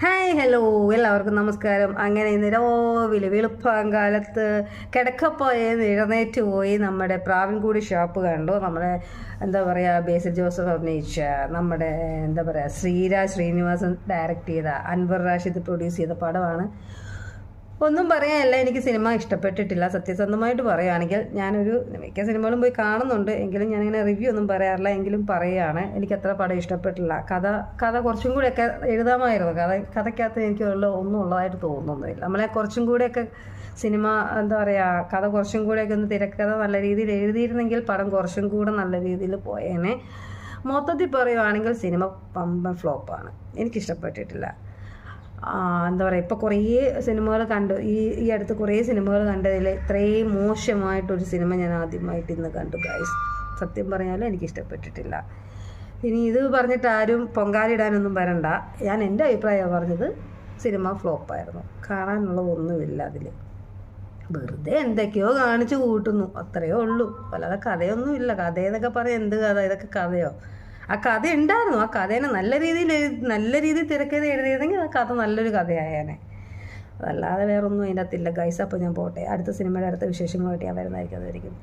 Hi hello എല്ലാവർക്കും നമസ്കാരം. അങ്ങനെ ഇന്ന് രാവിലെ വെളുപ്പാങ്കാലത്ത് കിടക്കപ്പോയെന്ന് എഴുന്നേറ്റ് പോയി നമ്മുടെ പ്രാവിൻകൂടി ഷോപ്പ് കണ്ടു. നമ്മുടെ എന്താ പറയുക, ബേസിൽ ജോസഫ് അഭിനയിച്ച, നമ്മുടെ എന്താ പറയുക, ശ്രീരാജ് ശ്രീനിവാസൻ ഡയറക്റ്റ് ചെയ്ത, അൻവർ റാഷിദ് പ്രൊഡ്യൂസ് ചെയ്ത പടമാണ്. ഒന്നും പറയാനല്ല, എനിക്ക് സിനിമ ഇഷ്ടപ്പെട്ടിട്ടില്ല. സത്യസന്ധമായിട്ട് പറയുകയാണെങ്കിൽ ഞാനൊരു മിക്ക സിനിമകളും പോയി കാണുന്നുണ്ട്, എങ്കിലും ഞാനിങ്ങനെ റിവ്യൂ ഒന്നും പറയാറില്ല. എങ്കിലും പറയുകയാണ്, എനിക്ക് അത്ര പടം ഇഷ്ടപ്പെട്ടില്ല. കഥ കുറച്ചും കൂടെയൊക്കെ എഴുതാമായിരുന്നു. കഥയ്ക്കകത്ത് എനിക്ക് ഒന്നും ഉള്ളതായിട്ട് തോന്നുന്നില്ല. നമ്മളെ കുറച്ചും കൂടെയൊക്കെ സിനിമ എന്താ പറയുക, കഥ കുറച്ചും കൂടെയൊക്കെ ഒന്ന് തിരക്കഥ നല്ല രീതിയിൽ എഴുതിയിരുന്നെങ്കിൽ പടം കുറച്ചും കൂടെ നല്ല രീതിയിൽ പോയേനെ. മൊത്തത്തിൽ പറയുകയാണെങ്കിൽ സിനിമ പമ്പൻ ഫ്ലോപ്പാണ്. എനിക്കിഷ്ടപ്പെട്ടിട്ടില്ല. എന്താ പറയുക, ഇപ്പോൾ കുറേ സിനിമകൾ കണ്ടു, ഈ അടുത്ത് കുറേ സിനിമകൾ കണ്ടതിൽ ഇത്രയും മോശമായിട്ടൊരു സിനിമ ഞാൻ ആദ്യമായിട്ട് ഇന്ന് കണ്ടു ഗൈസ്. സത്യം പറഞ്ഞാലും എനിക്കിഷ്ടപ്പെട്ടിട്ടില്ല. ഇനി ഇത് പറഞ്ഞിട്ട് ആരും പൊങ്കാലിടാനൊന്നും വരണ്ട. ഞാൻ എൻ്റെ അഭിപ്രായമാണ് പറഞ്ഞത്. സിനിമ ഫ്ലോപ്പായിരുന്നു. കാണാനുള്ളതൊന്നുമില്ല അതിൽ. വെറുതെ എന്തൊക്കെയോ കാണിച്ചു കൂട്ടുന്നു, അത്രയേ ഉള്ളൂ. അല്ലാതെ കഥയൊന്നുമില്ല. കഥയെന്നൊക്കെ പറയാം, എന്ത് കഥ, ഇതൊക്കെ കഥയോ? ആ കഥ ഉണ്ടായിരുന്നു. ആ കഥേനെ നല്ല രീതിയിൽ തിരക്കഥ എഴുതിയിരുന്നെങ്കിൽ ആ കഥ നല്ലൊരു കഥയായേനെ. അതല്ലാതെ വേറൊന്നും അതിൻ്റെ അകത്തില്ല ഗൈസ്. അപ്പോൾ ഞാൻ പോട്ടെ. അടുത്ത സിനിമയുടെ അടുത്ത വിശേഷങ്ങളുമായിട്ട് ഞാൻ വരുന്നതായിരിക്കും.